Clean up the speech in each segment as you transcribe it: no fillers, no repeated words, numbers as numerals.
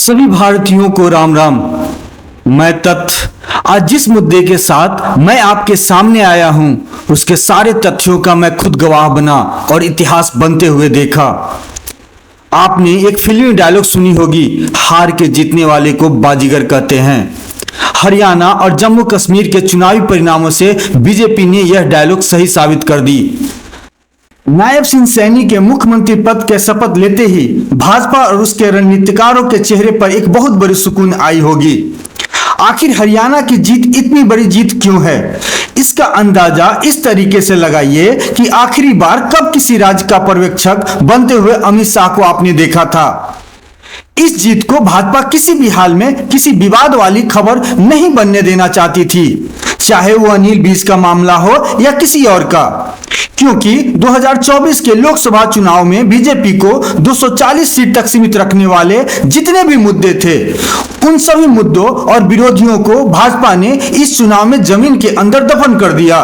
सभी भारतीयों को राम राम। मैं तथ्य आज जिस मुद्दे के साथ मैं आपके सामने आया हूं उसके सारे तथ्यों का मैं खुद गवाह बना और इतिहास बनते हुए देखा। आपने एक फिल्मी डायलॉग सुनी होगी, हार के जीतने वाले को बाजीगर कहते हैं। हरियाणा और जम्मू कश्मीर के चुनावी परिणामों से बीजेपी ने यह डायलॉग सही साबित कर दी। नायब सिंह सैनी के मुख्यमंत्री पद के शपथ लेते ही भाजपा और उसके रणनीतिकारों के चेहरे पर एक बहुत बड़ी सुकून आई होगी। आखिर हरियाणा की जीत इतनी बड़ी जीत क्यों है, इसका अंदाजा इस तरीके से लगाइए कि आखिरी बार कब किसी राज्य का पर्यवेक्षक बनते हुए अमित शाह को आपने देखा था। इस जीत को भाजपा किसी भी हाल में किसी विवाद वाली खबर नहीं बनने देना चाहती थी, चाहे वो अनिल बीज का मामला हो या किसी और का, क्योंकि 2024 के लोकसभा चुनाव में बीजेपी को 240 सीट तक सीमित रखने वाले जितने भी मुद्दे थे उन सभी मुद्दों और विरोधियों को भाजपा ने इस चुनाव में जमीन के अंदर दफन कर दिया,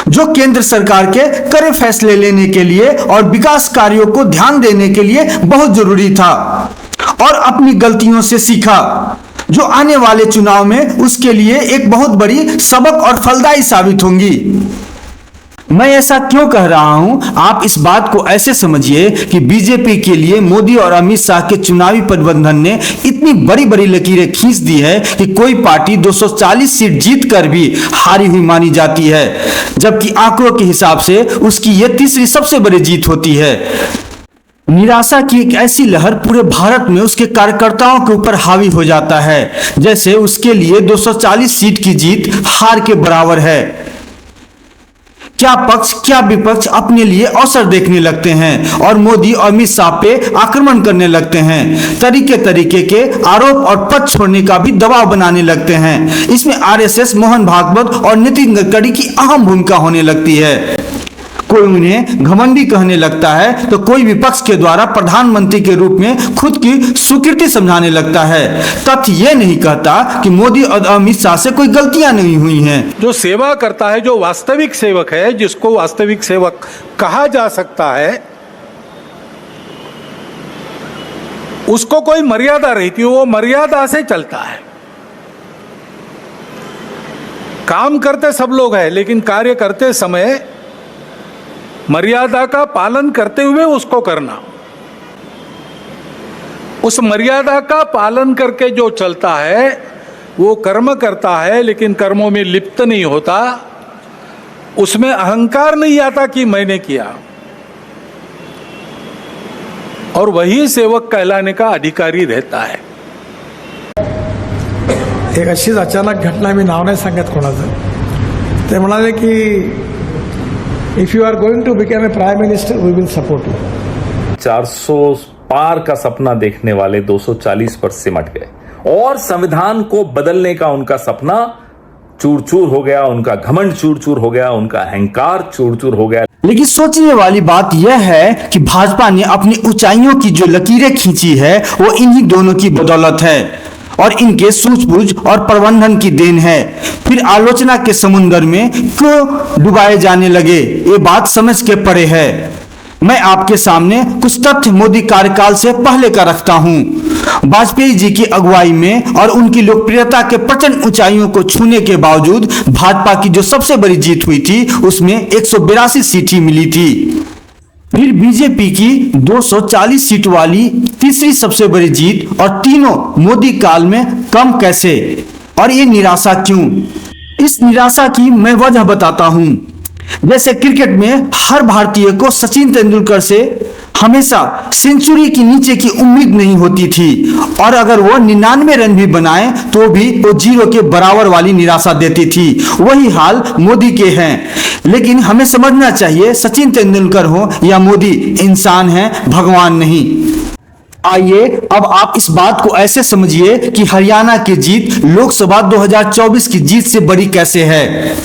जो केंद्र सरकार के कड़े फैसले लेने के लिए और विकास कार्यों को ध्यान देने के लिए बहुत जरूरी था और अपनी गलतियों से सीखा, जो आने वाले चुनाव में उसके लिए एक बहुत बड़ी सबक और फलदायी साबित होंगी। मैं ऐसा क्यों कह रहा हूं, आप इस बात को ऐसे समझिए कि बीजेपी के लिए मोदी और अमित शाह के चुनावी प्रबंधन ने इतनी बड़ी बड़ी लकीरें खींच दी है कि कोई पार्टी 240 सीट जीत कर भी हारी हुई मानी जाती है, जबकि आंकड़ों के हिसाब से उसकी यह तीसरी सबसे बड़ी जीत होती है। निराशा की एक ऐसी लहर पूरे भारत में उसके कार्यकर्ताओं के ऊपर हावी हो जाता है, जैसे उसके लिए 240 सीट की जीत हार के बराबर है। क्या पक्ष क्या विपक्ष अपने लिए अवसर देखने लगते हैं और मोदी और अमित शाह पे आक्रमण करने लगते हैं, तरीके तरीके के आरोप और पद छोड़ने का भी दबाव बनाने लगते हैं। इसमें आरएसएस, मोहन भागवत और नितिन गडकरी की अहम भूमिका होने लगती है। कोई उन्हें घमंडी कहने लगता है तो कोई विपक्ष के द्वारा प्रधानमंत्री के रूप में खुद की स्वीकृति समझाने लगता है। तथ्य यह नहीं कहता कि मोदी और अमित शाह से कोई गलतियां नहीं हुई हैं। जो सेवा करता है, जो वास्तविक सेवक है, जिसको वास्तविक सेवक कहा जा सकता है, उसको कोई मर्यादा रहती है, वो मर्यादा से चलता है। काम करते सब लोग हैं, लेकिन कार्य करते समय मर्यादा का पालन करते हुए उसको करना। उस मर्यादा का पालन करके जो चलता है वो कर्म करता है, लेकिन कर्मों में लिप्त नहीं होता, उसमें अहंकार नहीं आता कि मैंने किया, और वही सेवक कहलाने का अधिकारी रहता है। एक अशीच अचानक घटना, मी नाव नाही सांगत कोणाचं, ते म्हणाले की if you are going to become a prime minister we will support you. 400 पार का सपना देखने वाले 240 पर सिमट गए और संविधान को बदलने का उनका सपना चूर चूर हो गया, उनका घमंड चूर चूर हो गया, उनका अहंकार चूर चूर हो गया। लेकिन सोचने वाली बात यह है कि भाजपा ने अपनी ऊंचाइयों की जो लकीरें खींची है वो इन्हीं दोनों की बदौलत है और इनके सूझबूझ और प्रबंधन की देन है। फिर आलोचना के समुद्र में क्यों डुबाए जाने लगे, ये बात समझ के परे है। मैं आपके सामने कुछ तथ्य मोदी कार्यकाल से पहले का रखता हूं। वाजपेयी जी की अगुवाई में और उनकी लोकप्रियता के प्रचंड ऊंचाइयों को छूने के बावजूद भाजपा की जो सबसे बड़ी जीत हुई थी उसमें 182 सीट ही मिली थी। फिर बीजेपी की 240 सीट वाली तीसरी सबसे बड़ी जीत, और तीनों मोदी काल में कम कैसे, और ये निराशा क्यों? इस निराशा की मैं वजह बताता हूं। जैसे क्रिकेट में हर भारतीय को सचिन तेंदुलकर से हमेशा सेंचुरी की नीचे की उम्मीद नहीं होती थी, और अगर वो 99 रन भी बनाए तो भी वो जीरो के बराबर वाली निराशा देती थी। वही हाल मोदी के हैं। लेकिन हमें समझना चाहिए, सचिन तेंदुलकर हो या मोदी, इंसान है, भगवान नहीं। आइए अब आप इस बात को ऐसे समझिए कि हरियाणा की जीत लोकसभा 2024 की जीत से बड़ी कैसे है।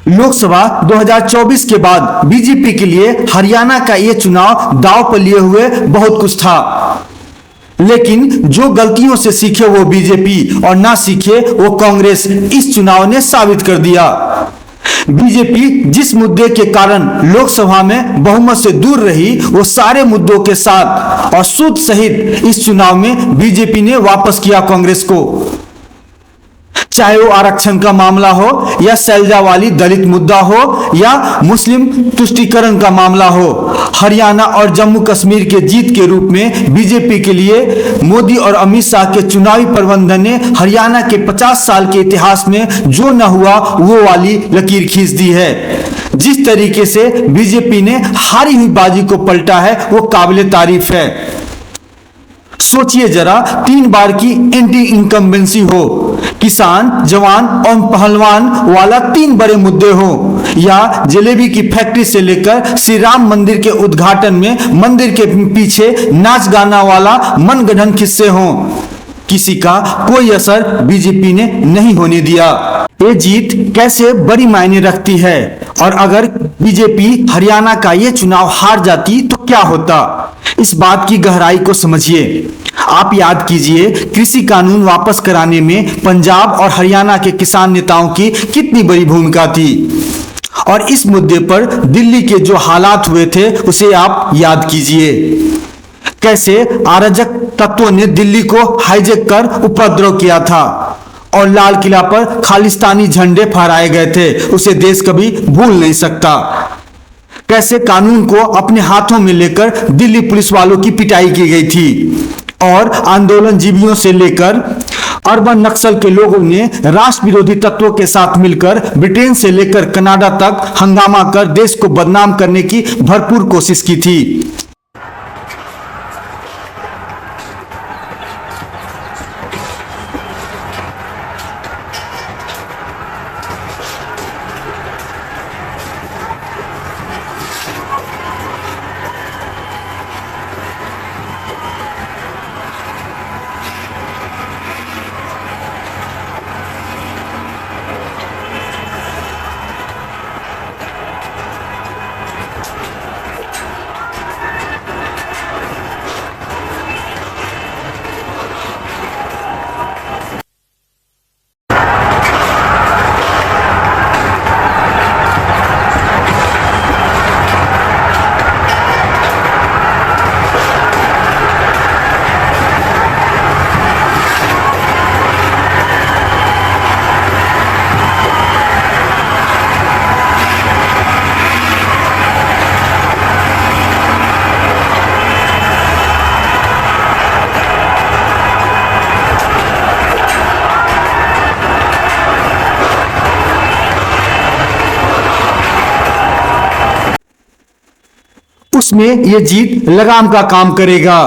लोकसभा 2024 के बाद बीजेपी के लिए हरियाणा का यह चुनाव दांव पर लिए हुए बहुत कुछ था, लेकिन जो गलतियों से सीखे वो बीजेपी और ना सीखे वो कांग्रेस, इस चुनाव ने साबित कर दिया। बीजेपी जिस मुद्दे के कारण लोकसभा में बहुमत से दूर रही, वो सारे मुद्दों के साथ और सूद सहित इस चुनाव में बीजेपी ने वापस किया कांग्रेस को। चाहे वो आरक्षण का मामला हो या शैलजा वाली दलित मुद्दा हो या मुस्लिम तुष्टीकरण का मामला हो, हरियाणा और जम्मू कश्मीर के जीत के रूप में बीजेपी के लिए मोदी और अमित शाह के चुनावी प्रबंधन ने हरियाणा के 50 साल के इतिहास में जो न हुआ वो वाली लकीर खींच दी है। जिस तरीके से बीजेपी ने हारी हुई बाजी को पलटा है वो काबिले तारीफ है। सोचिए जरा, 3 बार की एंटी इनकम्बेंसी हो, किसान, जवान और पहलवान वाला 3 बड़े मुद्दे हो, या जलेबी की फैक्ट्री से लेकर श्री राम मंदिर के उद्घाटन में मंदिर के पीछे नाच गाना वाला मनगढ़ंत किस्से हो, किसी का कोई असर बीजेपी ने नहीं होने दिया। ये जीत कैसे बड़ी मायने रखती है, और अगर बीजेपी हरियाणा का ये चुनाव हार जाती तो क्या होता? इस बात की गहराई को समझिए। आप याद कीजिए, कृषि कानून वापस कराने में पंजाब और हरियाणा के किसान नेताओं की कितनी बड़ी भूमिका थी, और इस मुद्दे पर दिल्ली के जो हालात हुए थे उसे आप याद कीजिए। कैसे अराजक तत्वों ने दिल्ली को हाईजैक कर उपद्रव किया था और लाल किला पर खालिस्तानी झंडे फहराए गए थे, उसे देश कभी भूल नहीं सकता। कैसे कानून को अपने हाथों में लेकर दिल्ली पुलिस वालों की पिटाई की गई थी, और आंदोलनजीवियों से लेकर अर्बन नक्सल के लोगों ने राष्ट्र विरोधी तत्वों के साथ मिलकर ब्रिटेन से लेकर कनाडा तक हंगामा कर देश को बदनाम करने की भरपूर कोशिश की थी। उसमें यह जीत लगाम का काम करेगा।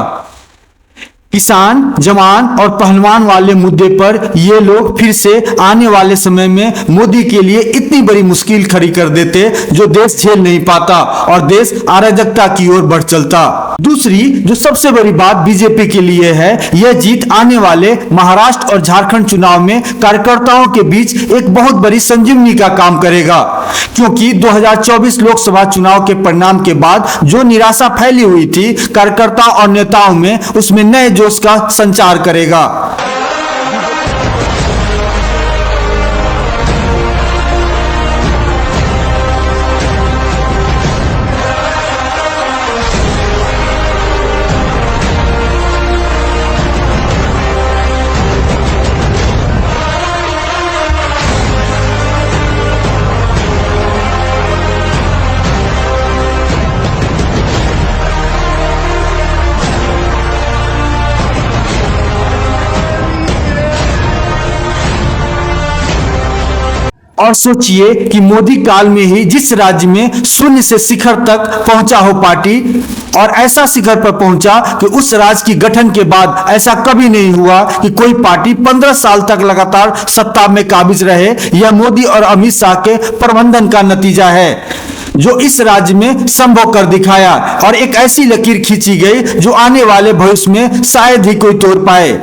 किसान, जवान और पहलवान वाले मुद्दे पर ये लोग फिर से आने वाले समय में मोदी के लिए इतनी बड़ी मुश्किल खड़ी कर देते जो देश झेल नहीं पाता और देश अराजकता की ओर बढ़ चलता। दूसरी जो सबसे बड़ी बात बीजेपी के लिए है, यह जीत आने वाले महाराष्ट्र और झारखंड चुनाव में कार्यकर्ताओं के बीच एक बहुत बड़ी संजीवनी का काम करेगा, क्योंकि 2024 लोकसभा चुनाव के परिणाम के बाद जो निराशा फैली हुई थी कार्यकर्ता और नेताओं में, उसमें नए जोश का संचार करेगा। और सोचिए कि मोदी काल में ही जिस राज्य में शून्य से शिखर तक पहुंचा हो पार्टी, और ऐसा शिखर पर पहुंचा कि उस राज्य की गठन के बाद ऐसा कभी नहीं हुआ कि कोई पार्टी 15 साल तक लगातार सत्ता में काबिज रहे। यह मोदी और अमित शाह के प्रबंधन का नतीजा है जो इस राज्य में संभव कर दिखाया, और एक ऐसी लकीर खींची गई जो आने वाले भविष्य में शायद ही कोई तोड़ पाए।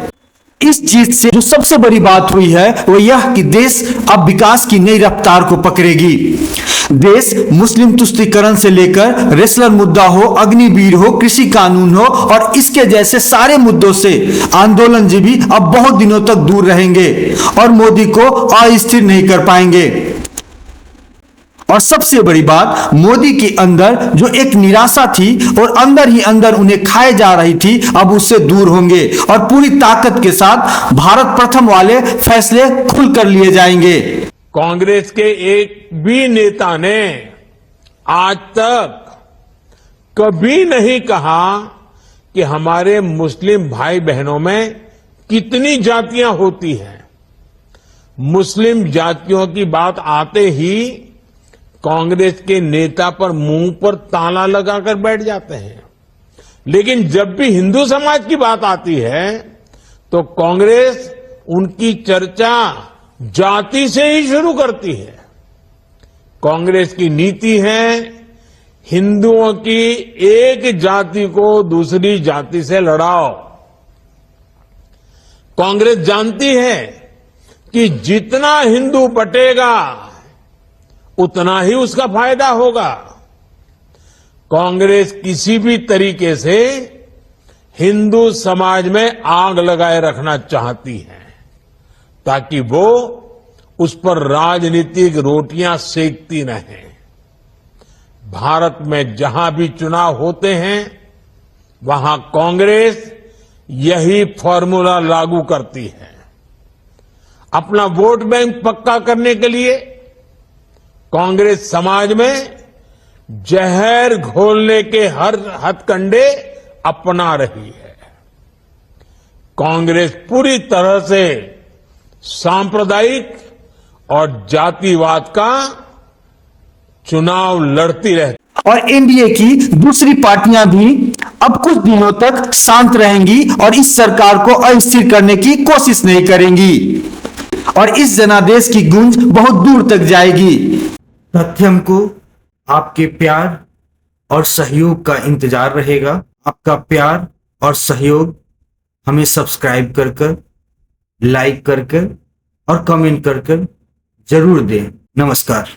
इस जीत से जो सबसे बड़ी बात हुई है वो यह कि देश अब विकास की नई रफ्तार को पकड़ेगी। देश मुस्लिम तुष्टीकरण से लेकर रेसलर मुद्दा हो, अग्निवीर हो, कृषि कानून हो और इसके जैसे सारे मुद्दों से आंदोलनजीवी अब बहुत दिनों तक दूर रहेंगे और मोदी को अस्थिर नहीं कर पाएंगे। और सबसे बड़ी बात, मोदी के अंदर जो एक निराशा थी और अंदर ही अंदर उन्हें खाए जा रही थी, अब उससे दूर होंगे और पूरी ताकत के साथ भारत प्रथम वाले फैसले खुलकर लिए जाएंगे। कांग्रेस के एक भी नेता ने आज तक कभी नहीं कहा कि हमारे मुस्लिम भाई बहनों में कितनी जातियां होती हैं। मुस्लिम जातियों की बात आते ही कांग्रेस के नेता पर मुंह पर ताला लगाकर बैठ जाते हैं, लेकिन जब भी हिंदू समाज की बात आती है तो कांग्रेस उनकी चर्चा जाति से ही शुरू करती है। कांग्रेस की नीति है हिंदुओं की एक जाति को दूसरी जाति से लड़ाओ। कांग्रेस जानती है कि जितना हिंदू बटेगा उतना ही उसका फायदा होगा। कांग्रेस किसी भी तरीके से हिंदू समाज में आग लगाए रखना चाहती है ताकि वो उस पर राजनीतिक रोटियां सेकती रहें। भारत में जहां भी चुनाव होते हैं वहां कांग्रेस यही फॉर्मूला लागू करती है। अपना वोट बैंक पक्का करने के लिए कांग्रेस समाज में जहर घोलने के हर हथकंडे अपना रही है। कांग्रेस पूरी तरह से सांप्रदायिक और जातिवाद का चुनाव लड़ती रहती। और एनडीए की दूसरी पार्टियां भी अब कुछ दिनों तक शांत रहेंगी और इस सरकार को अस्थिर करने की कोशिश नहीं करेंगी और इस जनादेश की गूंज बहुत दूर तक जाएगी। तथ्यम को आपके प्यार और सहयोग का इंतजार रहेगा। आपका प्यार और सहयोग हमें सब्सक्राइब कर लाइक कर और कमेंट कर जरूर दें। नमस्कार।